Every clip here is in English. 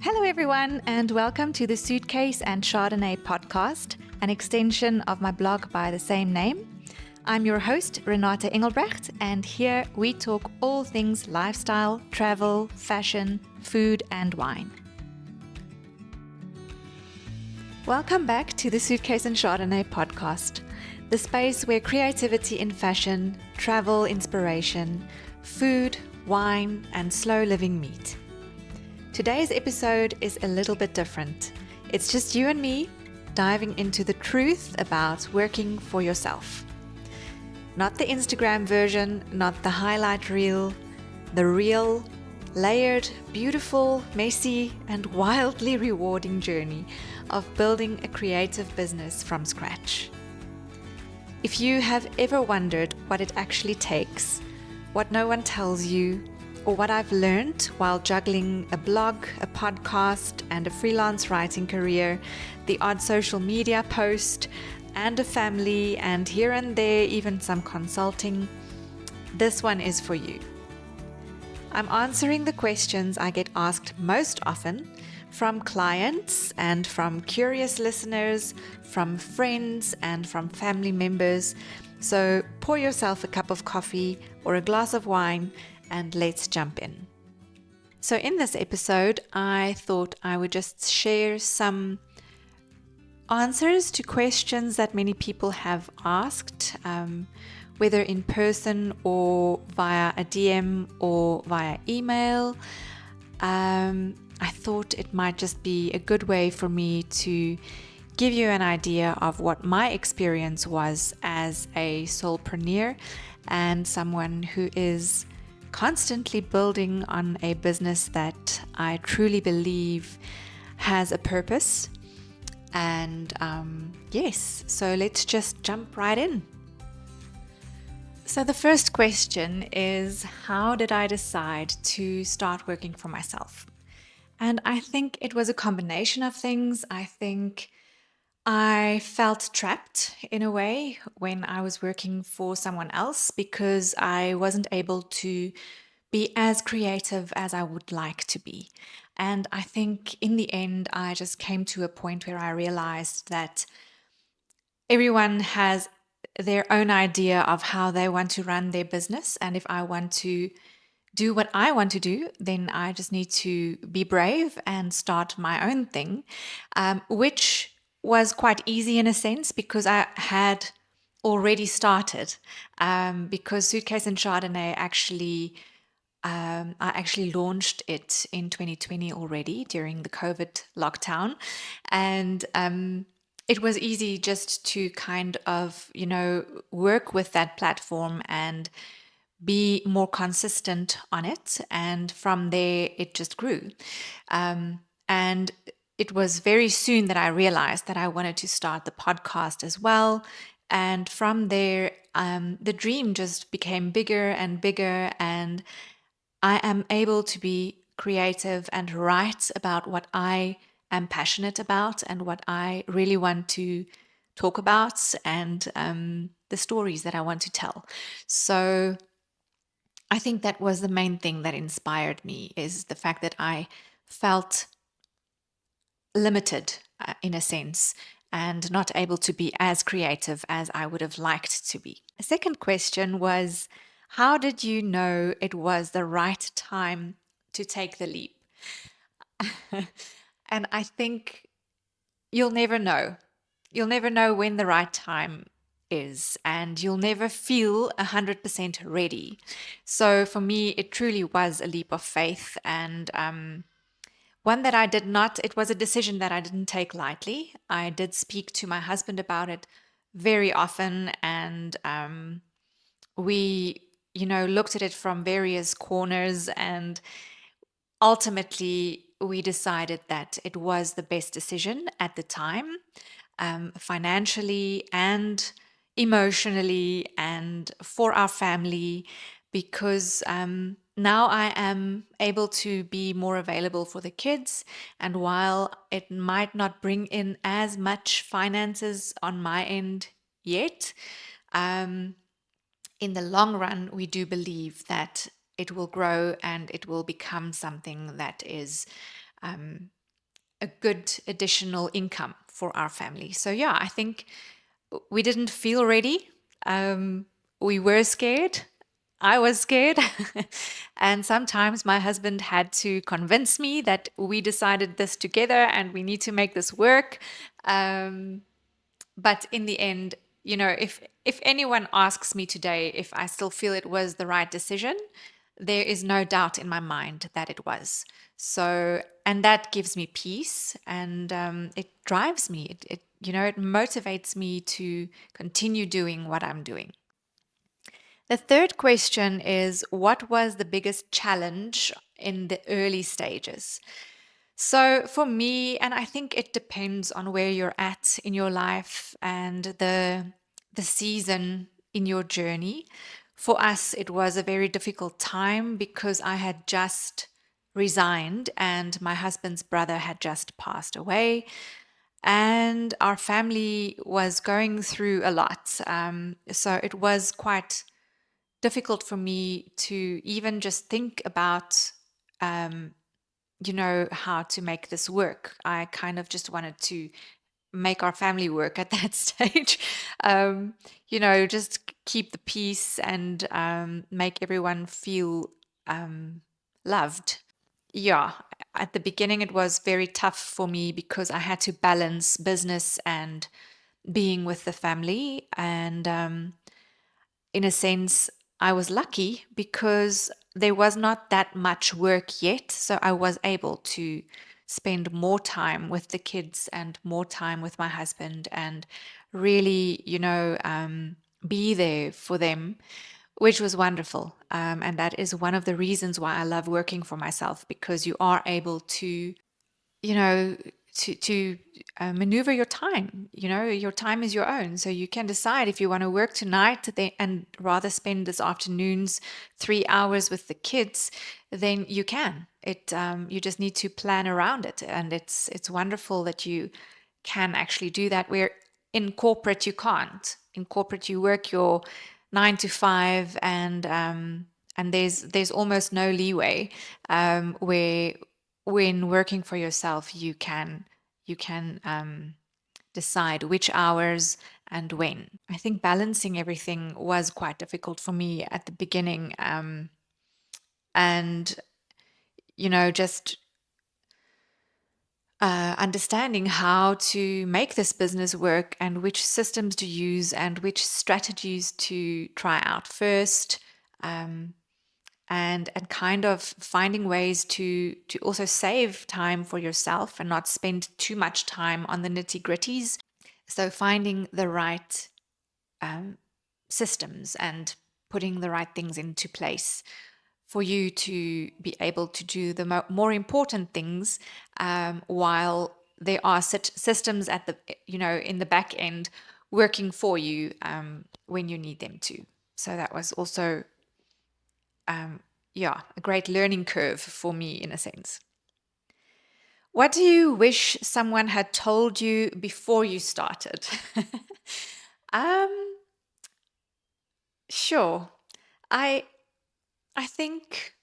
Hello, everyone, and welcome to the Suitcase and Chardonnay podcast, an extension of my blog by the same name. I'm your host, Renate Engelbrecht, and here we talk all things lifestyle, travel, fashion, food, and wine. Welcome back to the Suitcase and Chardonnay podcast, the space where creativity in fashion, travel inspiration, food, wine, and slow living meet. Today's episode is a little bit different. It's just you and me diving into the truth about working for yourself. Not the Instagram version, not the highlight reel, the real, layered, beautiful, messy, and wildly rewarding journey of building a creative business from scratch. If you have ever wondered what it actually takes, what no one tells you, or what I've learned while juggling a blog, a podcast, and a freelance writing career, the odd social media post, and a family, and here and there even some consulting, this one is for you. I'm answering the questions I get asked most often from clients and from curious listeners, from friends and from family members. So pour yourself a cup of coffee or a glass of wine and let's jump in. So in this episode, I thought I would just share some answers to questions that many people have asked, whether in person or via a DM or via email. I thought it might just be a good way for me to give you an idea of what my experience was as a solopreneur and someone who is constantly building on a business that I truly believe has a purpose. And yes, so let's just jump right in. So the first question is, how did I decide to start working for myself? And I think it was a combination of things. I think I felt trapped in a way when I was working for someone else because I wasn't able to be as creative as I would like to be. And I think in the end, I just came to a point where I realized that everyone has their own idea of how they want to run their business. And if I want to do what I want to do, then I just need to be brave and start my own thing, which was quite easy in a sense because I had already started. Because Suitcase and Chardonnay I actually launched it in 2020 already during the COVID lockdown. And it was easy just to kind of, work with that platform and be more consistent on it. And from there, it just grew. And it was very soon that I realized that I wanted to start the podcast as well. And from there, the dream just became bigger and bigger. And I am able to be creative and write about what I am passionate about and what I really want to talk about and the stories that I want to tell. So I think that was the main thing that inspired me is the fact that I felt limited in a sense and not able to be as creative as I would have liked to be. A second question was, how did you know it was the right time to take the leap? And I think you'll never know. You'll never know when the right time is, and you'll never feel 100% ready. So for me, it truly was a leap of faith, and one that I did not, it was a decision that I didn't take lightly. I did speak to my husband about it very often, and we, looked at it from various corners, and ultimately, we decided that it was the best decision at the time, financially and emotionally, and for our family, because now I am able to be more available for the kids. And while it might not bring in as much finances on my end yet, um, in the long run, we do believe that it will grow and it will become something that is a good additional income for our family. So yeah, I think we didn't feel ready. Um, we were scared. I was scared. And sometimes my husband had to convince me that we decided this together and we need to make this work. Um, but in the end, if anyone asks me today if I still feel it was the right decision, there is no doubt in my mind that it was. So, and that gives me peace, and it drives me. It motivates me to continue doing what I'm doing. The third question is, what was the biggest challenge in the early stages? So for me, and I think it depends on where you're at in your life and the season in your journey. For us, it was a very difficult time because I had just resigned and my husband's brother had just passed away. And our family was going through a lot. So it was quite difficult for me to even just think about how to make this work. I kind of just wanted to make our family work at that stage. Just keep the peace and make everyone feel loved. Yeah, at the beginning it was very tough for me because I had to balance business and being with the family. And in a sense, I was lucky because there was not that much work yet. So I was able to spend more time with the kids and more time with my husband and really, be there for them, which was wonderful. And that is one of the reasons why I love working for myself, because you are able to you know to maneuver your time. Your time is your own, so you can decide if you want to work tonight and rather spend this afternoon's 3 hours with the kids. Then you can. You just need to plan around it, and it's wonderful that you can actually do that, where in corporate you can't. In corporate you work your 9 to 5, and there's almost no leeway, where when working for yourself, you can decide which hours and when. I think balancing everything was quite difficult for me at the beginning, and just understanding how to make this business work and which systems to use and which strategies to try out first. And kind of finding ways to also save time for yourself and not spend too much time on the nitty-gritties. So finding the right systems and putting the right things into place for you to be able to do the more important things, while there are systems at the in the back end working for you when you need them to. So that was also a great learning curve for me, in a sense. What do you wish someone had told you before you started? um, sure. I I think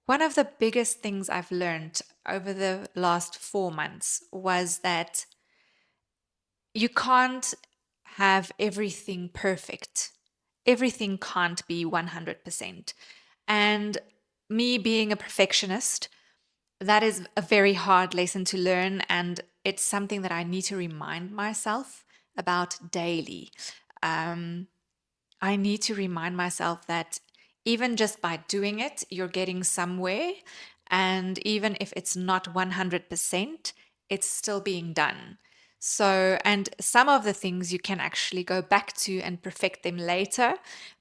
one of the biggest things I've learned over the last 4 months was that you can't have everything perfect. Everything can't be 100%. And me being a perfectionist, that is a very hard lesson to learn, and it's something that I need to remind myself about daily. Um, I need to remind myself that even just by doing it, you're getting somewhere. And even if it's not 100%, it's still being done. So, and some of the things you can actually go back to and perfect them later,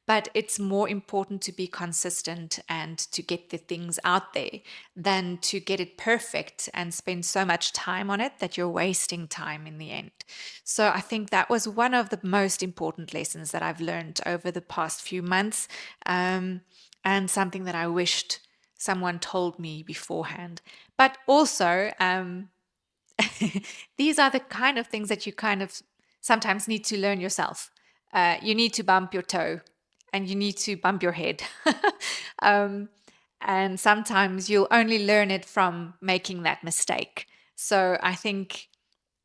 but it's more important to be consistent and to get the things out there than to get it perfect and spend so much time on it that you're wasting time in the end. So I think that was one of the most important lessons that I've learned over the past few months, and something that I wished someone told me beforehand. But also, these are the kind of things that you kind of sometimes need to learn yourself. You need to bump your toe and you need to bump your head. um, and sometimes you'll only learn it from making that mistake. So I think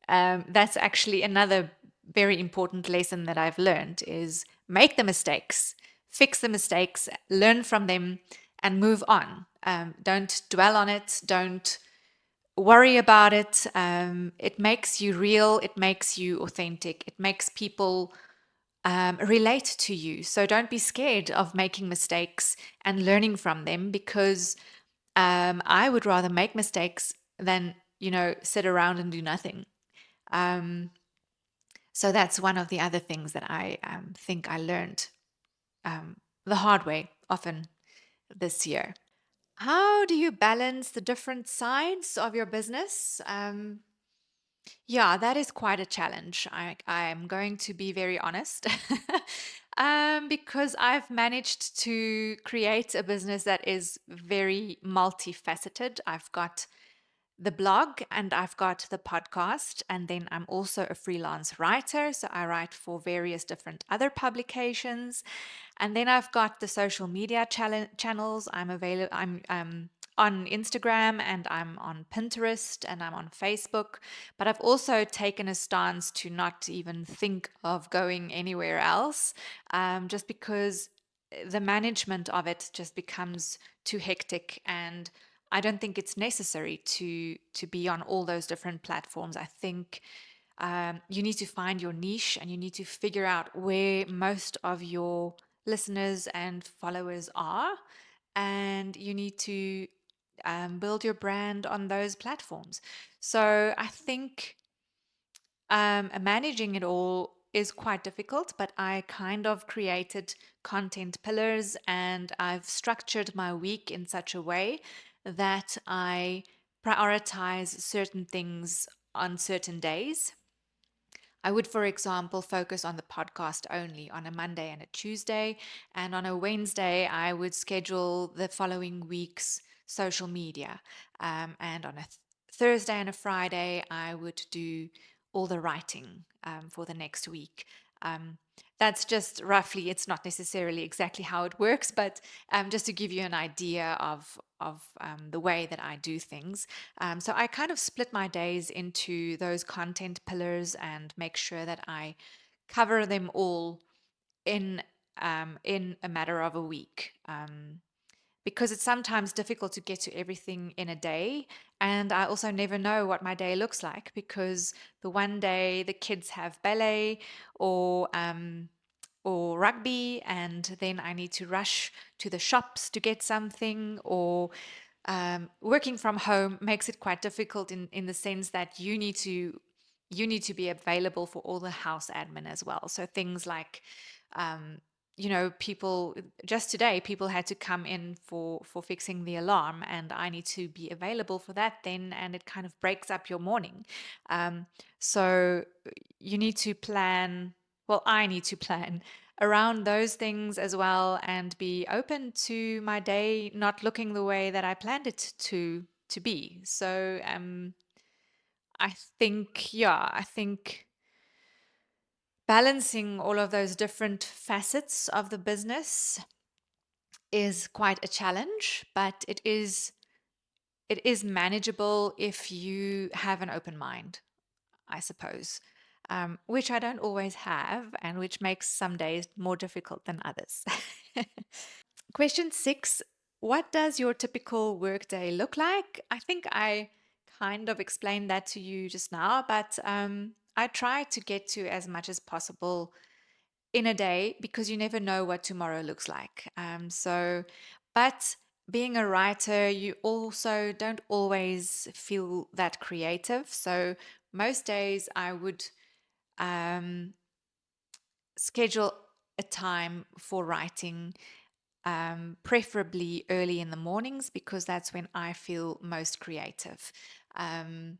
that's actually another very important lesson that I've learned is make the mistakes, fix the mistakes, learn from them, and move on. Don't dwell on it. Don't worry about it. It makes you real. It makes you authentic. It makes people relate to you. So don't be scared of making mistakes and learning from them because I would rather make mistakes than, sit around and do nothing. Um, so that's one of the other things that I think I learned um, the hard way often this year. How do you balance the different sides of your business? Yeah, that is quite a challenge. I'm going to be very honest. Because I've managed to create a business that is very multifaceted. I've got the blog and I've got the podcast, and then I'm also a freelance writer. So I write for various different other publications. And then I've got the social media channels. I'm on Instagram and I'm on Pinterest and I'm on Facebook. But I've also taken a stance to not even think of going anywhere else, just because the management of it just becomes too hectic, and I don't think it's necessary to be on all those different platforms. I think you need to find your niche and you need to figure out where most of your listeners and followers are, and you need to build your brand on those platforms. So I think managing it all is quite difficult, but I kind of created content pillars and I've structured my week in such a way that I prioritize certain things on certain days. I would, for example, focus on the podcast only on a Monday and a Tuesday. And on a Wednesday, I would schedule the following week's social media. And on a Thursday and a Friday, I would do all the writing for the next week. Um, that's just roughly, it's not necessarily exactly how it works, but just to give you an idea of the way that I do things. So I kind of split my days into those content pillars and make sure that I cover them all in in a matter of a week. Because it's sometimes difficult to get to everything in a day. And I also never know what my day looks like because the one day the kids have ballet or rugby, and then I need to rush to the shops to get something, or working from home makes it quite difficult in the sense that you need to be available for all the house admin as well. So things like um, people just today people had to come in for fixing the alarm, and I need to be available for that then, and it kind of breaks up your morning. So you need to plan, well, I need to plan around those things as well and be open to my day not looking the way that I planned it to be. So I think balancing all of those different facets of the business is quite a challenge, but it is manageable if you have an open mind, I suppose, which I don't always have, and which makes some days more difficult than others. Question 6. What does your typical workday look like? I think I kind of explained that to you just now, but I try to get to as much as possible in a day because you never know what tomorrow looks like. But being a writer, you also don't always feel that creative. So most days I would um, schedule a time for writing, preferably early in the mornings because that's when I feel most creative. Um,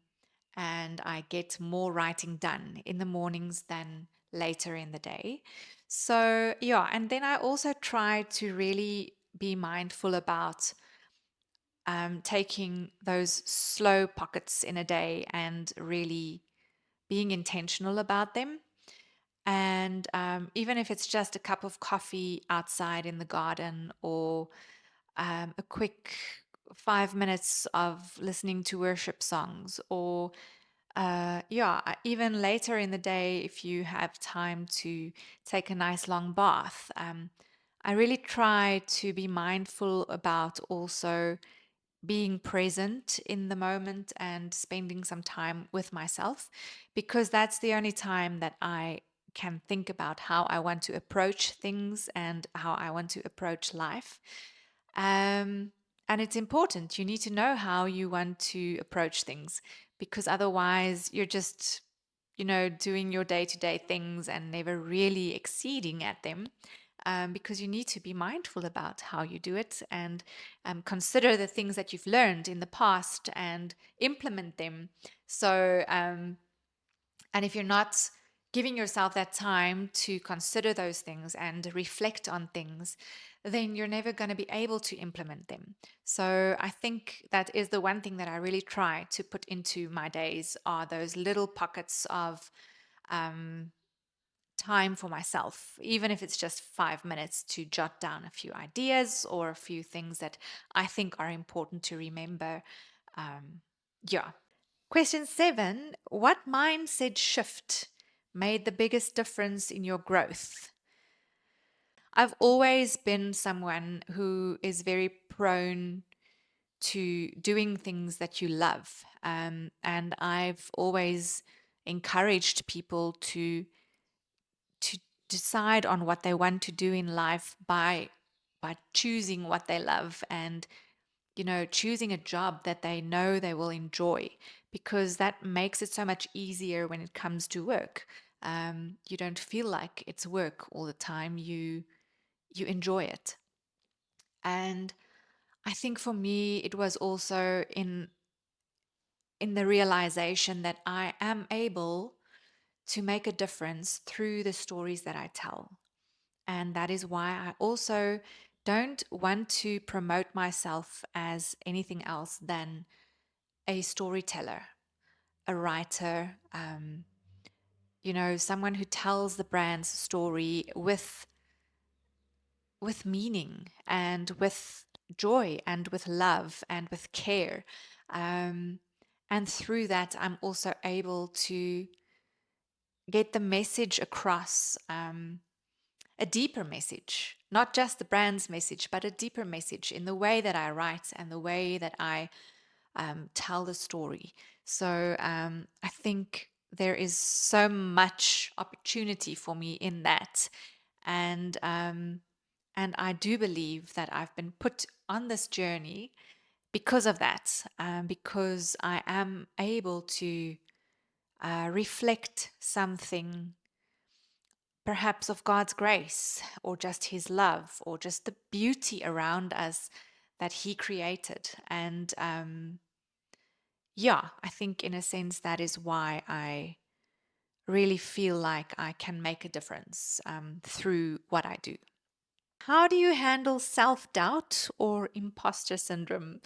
and I get more writing done in the mornings than later in the day. So, yeah, and then I also try to really be mindful about taking those slow pockets in a day and really being intentional about them. And even if it's just a cup of coffee outside in the garden or a quick 5 minutes of listening to worship songs, or even later in the day, if you have time to take a nice long bath. I really try to be mindful about also being present in the moment and spending some time with myself, because that's the only time that I can think about how I want to approach things and how I want to approach life. Um, and it's important. You need to know how you want to approach things, because otherwise you're just, doing your day to day things and never really exceeding at them. Because you need to be mindful about how you do it, and consider the things that you've learned in the past and implement them. So, and if you're not giving yourself that time to consider those things and reflect on things, then you're never going to be able to implement them. So I think that is the one thing that I really try to put into my days, are those little pockets of um, time for myself, even if it's just 5 minutes to jot down a few ideas or a few things that I think are important to remember. Um, yeah. Question 7: what mindset shift made the biggest difference in your growth? I've always been someone who is very prone to doing things that you love. And I've always encouraged people to decide on what they want to do in life by choosing what they love, and choosing a job that they know they will enjoy, because that makes it so much easier when it comes to work. You don't feel like it's work all the time. You enjoy it. And I think for me it was also in the realization that I am able to make a difference through the stories that I tell. And that is why I also don't want to promote myself as anything else than a storyteller, a writer, someone who tells the brand's story with meaning and with joy and with love and with care. Um, and through that, I'm also able to get the message across, a deeper message, not just the brand's message, but a deeper message in the way that I write and the way that I tell the story. So I think there is so much opportunity for me in that, and I do believe that I've been put on this journey because of that, because I am able to reflect something, perhaps of God's grace, or just His love, or just the beauty around us that He created. And yeah, I think in a sense that is why I really feel like I can make a difference through what I do. How do you handle self doubt or imposter syndrome?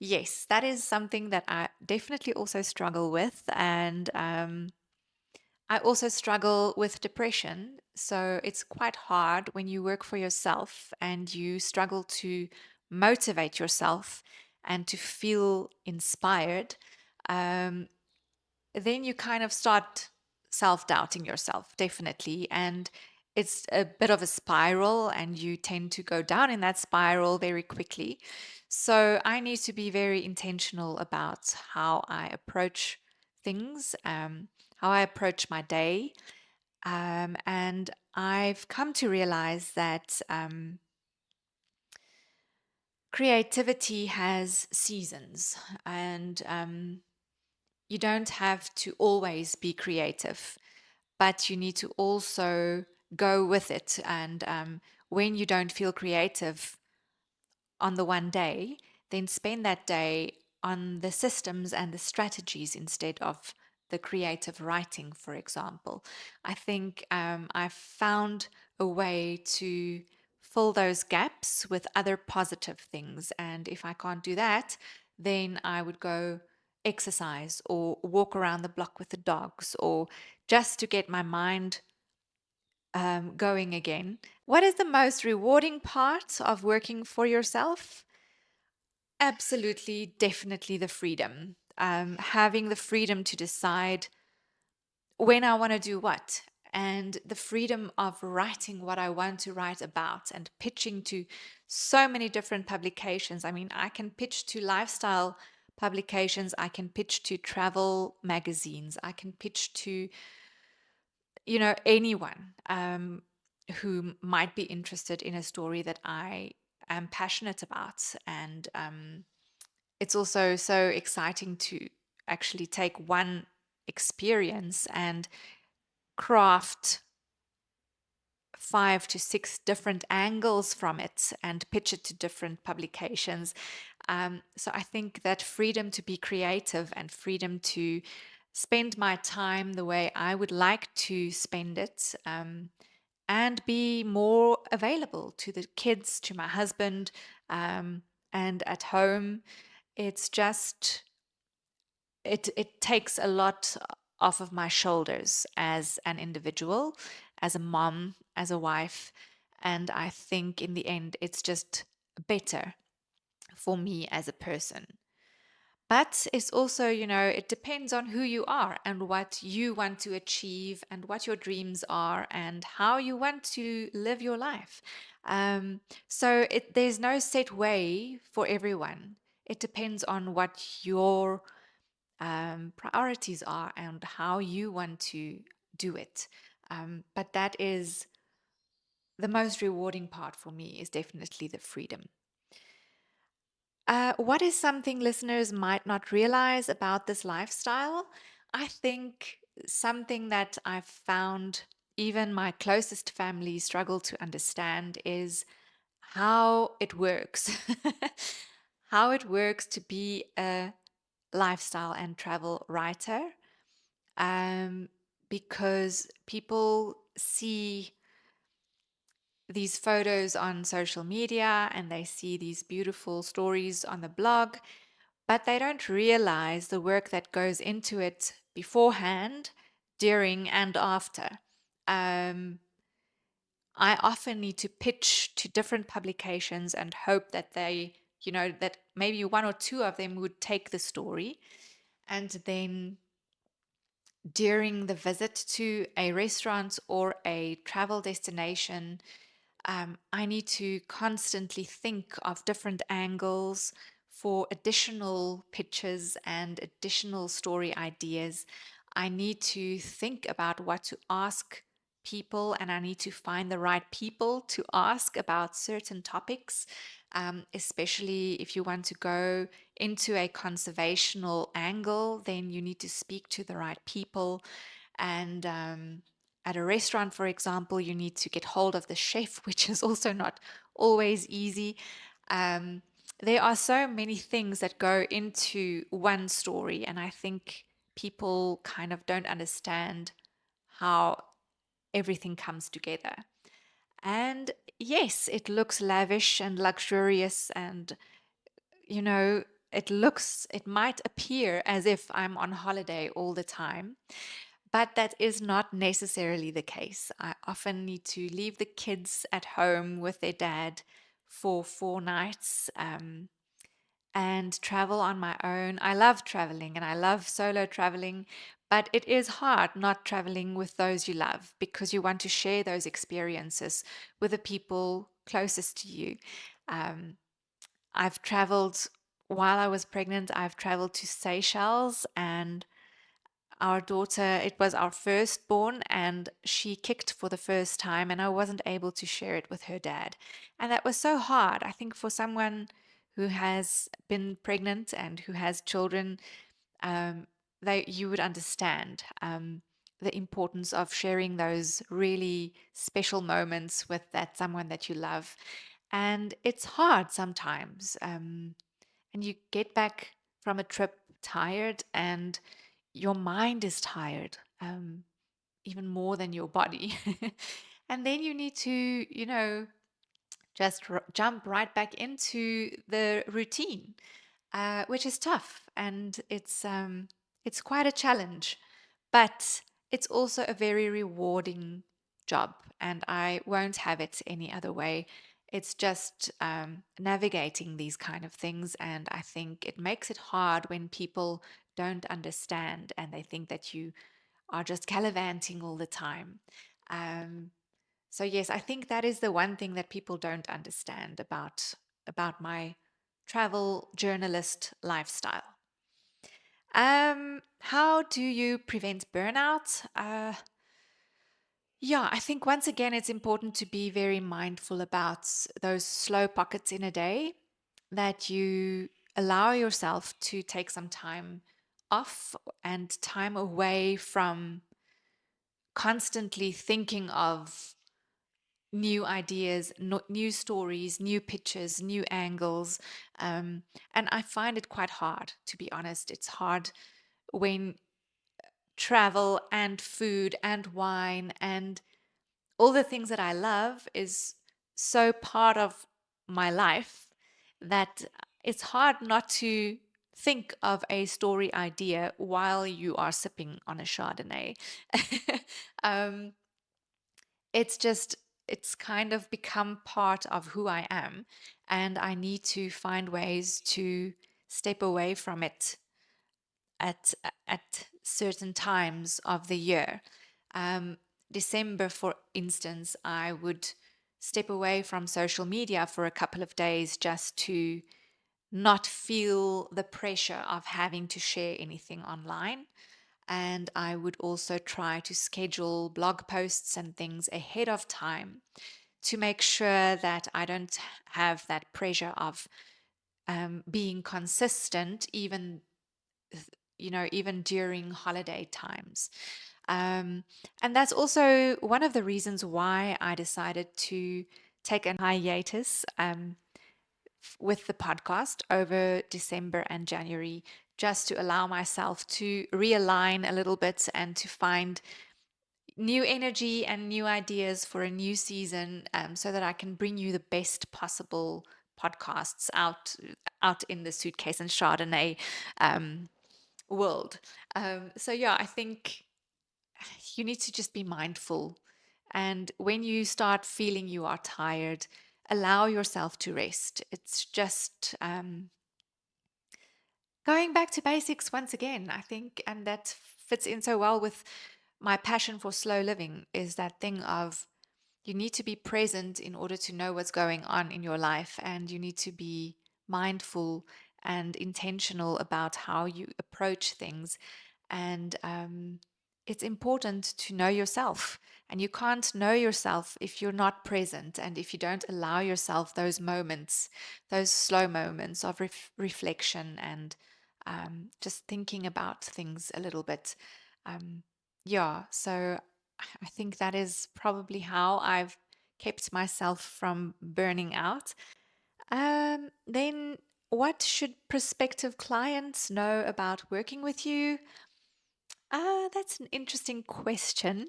Yes, that is something that I definitely also struggle with. And I also struggle with depression. So it's quite hard when you work for yourself and you struggle to motivate yourself and to feel inspired. Um, then you kind of start self doubting yourself, definitely. And it's a bit of a spiral, and you tend to go down in that spiral very quickly. So I need to be very intentional about how I approach things, how I approach my day. And I've come to realize that creativity has seasons, and you don't have to always be creative, but you need to also go with it. And when you don't feel creative on the one day, then spend that day on the systems and the strategies instead of the creative writing, for example. I think I've found a way to fill those gaps with other positive things. And if I can't do that, then I would go exercise or walk around the block with the dogs, or just to get my mind going again. What is the most rewarding part of working for yourself? Absolutely, definitely the freedom. Having the freedom to decide when I want to do what, and the freedom of writing what I want to write about and pitching to so many different publications. I mean, I can pitch to lifestyle publications, I can pitch to travel magazines, I can pitch to, anyone who might be interested in a story that I am passionate about. And it's also so exciting to actually take one experience and craft 5 to 6 different angles from it and pitch it to different publications. So I think that freedom to be creative and freedom to spend my time the way I would like to spend it, and be more available to the kids, to my husband, and at home. It's just it takes a lot off of my shoulders as an individual, as a mom, as a wife, and I think in the end it's just better for me as a person. But it's also, it depends on who you are and what you want to achieve and what your dreams are and how you want to live your life. There's no set way for everyone. It depends on what your priorities are and how you want to do it. But that is the most rewarding part for me, is definitely the freedom. What is something listeners might not realize about this lifestyle? I think something that I've found even my closest family struggle to understand is how it works. How it works to be a lifestyle and travel writer, um, because people see these photos on social media and they see these beautiful stories on the blog, but they don't realize the work that goes into it beforehand, during, and after. Um, I often need to pitch to different publications and hope that that maybe one or two of them would take the story. And then during the visit to a restaurant or a travel destination, I need to constantly think of different angles for additional pictures and additional story ideas. I need to think about what to ask people, and I need to find the right people to ask about certain topics, especially if you want to go into a conservational angle, then you need to speak to the right people. And at a restaurant, for example, you need to get hold of the chef, which is also not always easy. Um, there are so many things that go into one story, and I think people kind of don't understand how everything comes together. And yes, it looks lavish and luxurious, and you know, it might appear as if I'm on holiday all the time, but that is not necessarily the case. I often need to leave the kids at home with their dad for 4 nights, and travel on my own. I love traveling and I love solo traveling, but it is hard not traveling with those you love because you want to share those experiences with the people closest to you. Um, I've traveled while I was pregnant, I've traveled to Seychelles, and our daughter, it was our firstborn, and she kicked for the first time, and I wasn't able to share it with her dad. And that was so hard. I think for someone who has been pregnant and who has children, um, you would understand the importance of sharing those really special moments with that someone that you love. And it's hard sometimes. And you get back from a trip tired, and your mind is tired, even more than your body. And then you need to, just jump right back into the routine, which is tough, and it's quite a challenge, but it's also a very rewarding job, and I won't have it any other way. It's just navigating these kind of things. And I think it makes it hard when people don't understand and they think that you are just gallivanting all the time. Um, so yes, I think that is the one thing that people don't understand about my travel journalist lifestyle. How do you prevent burnout? Yeah, I think once again, it's important to be very mindful about those slow pockets in a day, that you allow yourself to take some time off and time away from constantly thinking of new ideas, new stories, new pictures, new angles. And I find it quite hard, to be honest. It's hard when travel and food and wine and all the things that I love is so part of my life that it's hard not to think of a story idea while you are sipping on a Chardonnay. um, it's just, it's kind of become part of who I am, and I need to find ways to step away from it at certain times of the year. Um, December, for instance, I would step away from social media for a couple of days just to not feel the pressure of having to share anything online. And I would also try to schedule blog posts and things ahead of time to make sure that I don't have that pressure of being consistent, even even during holiday times. Um, and that's also one of the reasons why I decided to take an hiatus with the podcast over December and January, just to allow myself to realign a little bit and to find new energy and new ideas for a new season, so that I can bring you the best possible podcasts out in the Suitcase and Chardonnay um, world. So yeah, I think you need to just be mindful. And when you start feeling you are tired, allow yourself to rest. It's just going back to basics once again, I think. And that fits in so well with my passion for slow living, is that thing of you need to be present in order to know what's going on in your life, and you need to be mindful and intentional about how you approach things. And it's important to know yourself. And you can't know yourself if you're not present and if you don't allow yourself those moments, those slow moments of reflection and just thinking about things a little bit. Yeah, so I think that is probably how I've kept myself from burning out. Then, what should prospective clients know about working with you? That's an interesting question.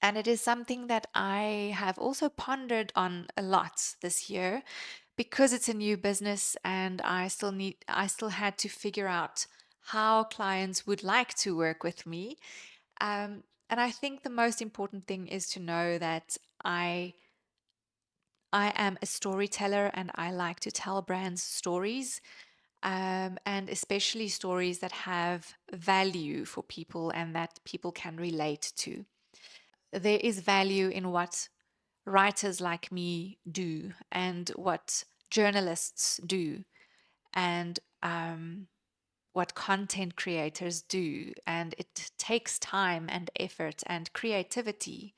And it is something that I have also pondered on a lot this year, because it's a new business and I still had to figure out how clients would like to work with me. And I think the most important thing is to know that I am a storyteller and I like to tell brands stories, and especially stories that have value for people and that people can relate to. There is value in what writers like me do and what journalists do, and what content creators do. And it takes time and effort and creativity.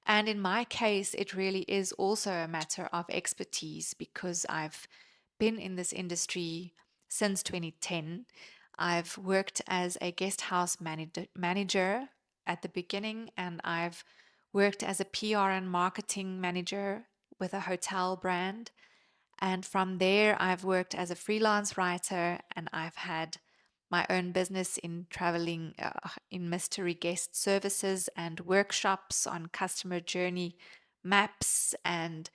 And in my case, it really is also a matter of expertise, because I've been in this industry since 2010. I've worked as a guest house manager at the beginning, and I've worked as a PR and marketing manager with a hotel brand. And from there, I've worked as a freelance writer, and I've had my own business in traveling in mystery guest services and workshops on customer journey maps. And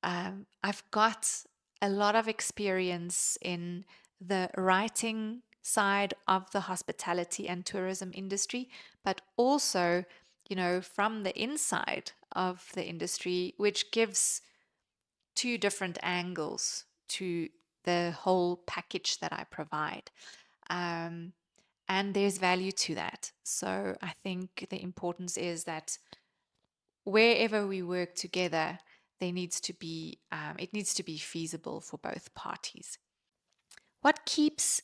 I've got a lot of experience in the writing side of the hospitality and tourism industry, but also, from the inside of the industry, which gives two different angles to the whole package that I provide. Um, and there's value to that. So I think the importance is that wherever we work together, it needs to be feasible for both parties. What keeps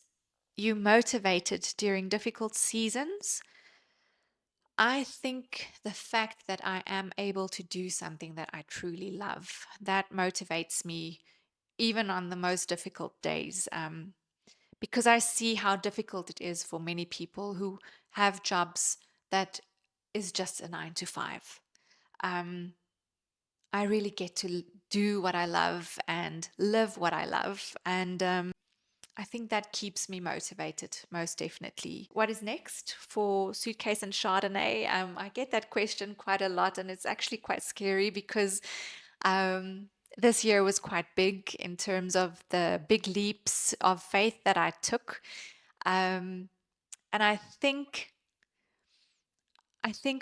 you motivated during difficult seasons? I think the fact that I am able to do something that I truly love, that motivates me even on the most difficult days. Because I see how difficult it is for many people who have jobs that is just a 9 to 5. Um, I really get to do what I love and live what I love. And I think that keeps me motivated, most definitely. What is next for Suitcase and Chardonnay? I get that question quite a lot, and it's actually quite scary because um, this year was quite big in terms of the big leaps of faith that I took. Um, and I think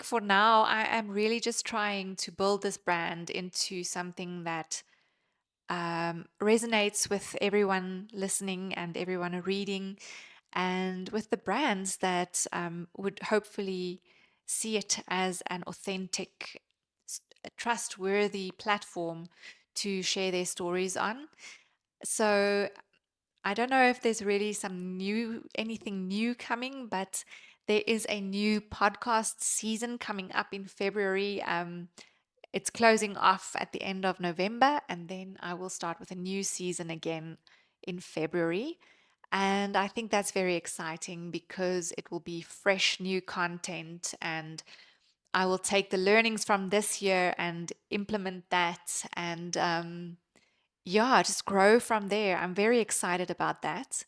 for now, I am really just trying to build this brand into something that resonates with everyone listening and everyone reading, and with the brands that would hopefully see it as an authentic, trustworthy platform to share their stories on. So I don't know if there's really anything new coming, but there is a new podcast season coming up in February. It's closing off at the end of November, and then I will start with a new season again in February. And I think that's very exciting because it will be fresh new content, and I will take the learnings from this year and implement that, and yeah, just grow from there. I'm very excited about that.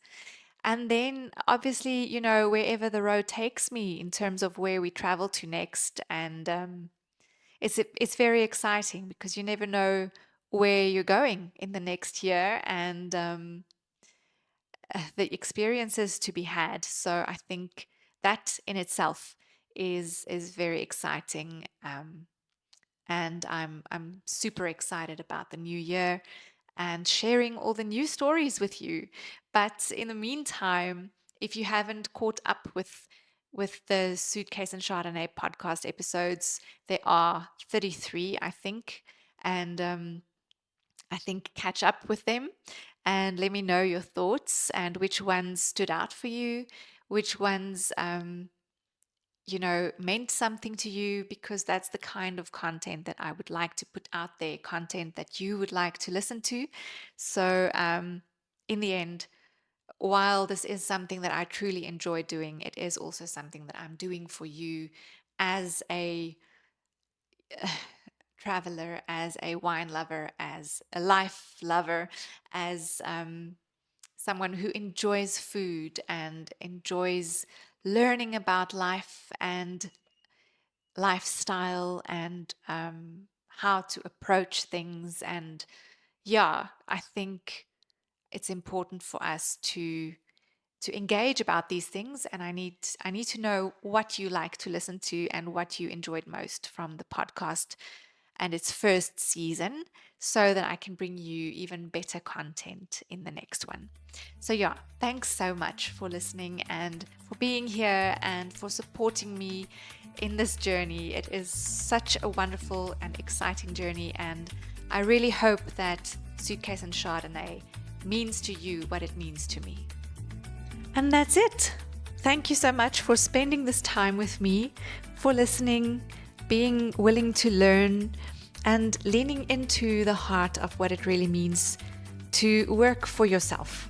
And then obviously, wherever the road takes me in terms of where we travel to next, and it's very exciting because you never know where you're going in the next year, and the experiences to be had. So I think that in itself is very exciting, and I'm super excited about the new year and sharing all the new stories with you. But in the meantime, if you haven't caught up with the Suitcase and Chardonnay podcast episodes, there are 33, I think, and I think catch up with them and let me know your thoughts and which ones stood out for you, which ones meant something to you, because that's the kind of content that I would like to put out there, content that you would like to listen to. So, in the end, while this is something that I truly enjoy doing, it is also something that I'm doing for you as a traveler, as a wine lover, as a life lover, as someone who enjoys food and enjoys learning about life and lifestyle, and how to approach things. And yeah, I think it's important for us to engage about these things, and I need to know what you like to listen to and what you enjoyed most from the podcast and its first season, so that I can bring you even better content in the next one. So yeah, thanks so much for listening and for being here and for supporting me in this journey. It is such a wonderful and exciting journey, and I really hope that Suitcase and Chardonnay means to you what it means to me. And that's it. Thank you so much for spending this time with me, for listening, being willing to learn, and leaning into the heart of what it really means to work for yourself.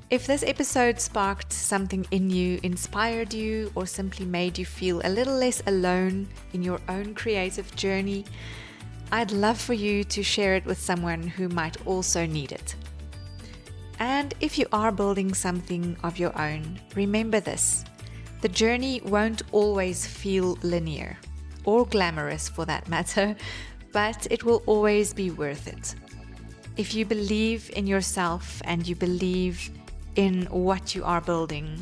If this episode sparked something in you, inspired you, or simply made you feel a little less alone in your own creative journey, I'd love for you to share it with someone who might also need it. And if you are building something of your own, remember this: the journey won't always feel linear, or glamorous for that matter, but it will always be worth it. If you believe in yourself and you believe in what you are building,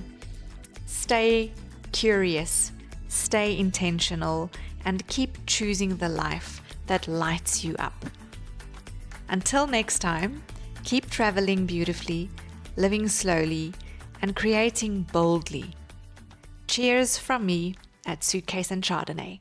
stay curious, stay intentional, and keep choosing the life that lights you up. Until next time, keep traveling beautifully, living slowly, and creating boldly. Cheers from me at Suitcase and Chardonnay.